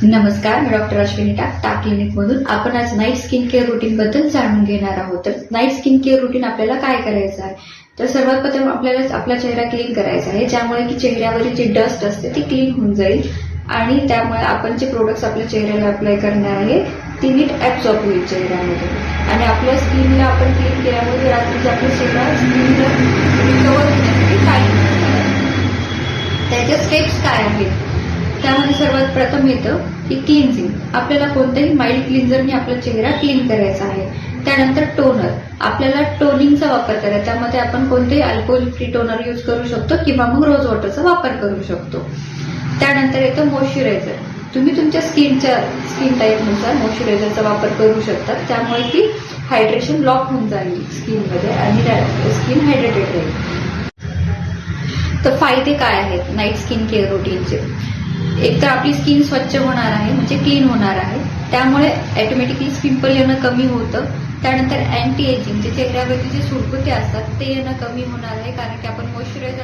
नमस्कार, मी डॉक्टर अश्विनी टाक क्लिनिकमधून. आपण आज नाईट स्किन केअर रुटीन बद्दल जाणून घेणार आहोत. तर नाईट स्किन केअर रुटीन आपल्याला काय करायचं आहे, तर सर्वात प्रथम आपल्याला आपला चेहरा क्लीन करायचा आहे, ज्यामुळे की चेहऱ्यावरील जी डस्ट असते ती क्लीन होऊन जाईल आणि त्यामुळे आपण जे प्रोडक्ट्स आपल्या चेहऱ्याला अप्लाय करणार आहे ती नीट ऍब्सॉर्ब होईल चेहऱ्यामध्ये. आणि आपल्या स्किनला आपण क्लीन केल्यामुळे रात्रीचा आपला चेहरा स्किनला रिकवर होण्यासाठी टाईम लागतो. त्याच्या स्टेप्स काय आहेत, त्यामध्ये सर्वात प्रथम येतं की क्लिन्झिंग. आपल्याला कोणत्याही माइल्ड क्लिन्झरने आपला चेहरा क्लीन करायचा आहे. त्यानंतर टोनर, आपल्याला टोनिंगचा वापर करायचा. त्यामध्ये आपण कोणतेही अल्कोहोल फ्री टोनर यूज करू शकतो किंवा मग रोज वॉटरचा वापर करू शकतो. त्यानंतर येतं मॉइश्चरायझर. तुम्ही तुमच्या स्किन टाईपनुसार मॉइश्चरायझरचा वापर करू शकता, त्यामुळे की हायड्रेशन लॉक होऊन जाईल स्किनमध्ये आणि स्किन हायड्रेटेड राहील. तर फायदे काय आहेत नाईट स्किन केअर रुटीनचे? एक तर आपली स्किन स्वच्छ होणार आहे, म्हणजे क्लीन होणार आहे, त्यामुळे ऑटोमॅटिकली पिंपल येणं कमी होतं. त्यानंतर अँटी एजिंग, जे चेहऱ्यावरती जे सुरकुते असतात ते येणं कमी होणार आहे, कारण की आपण मॉइश्चरायझर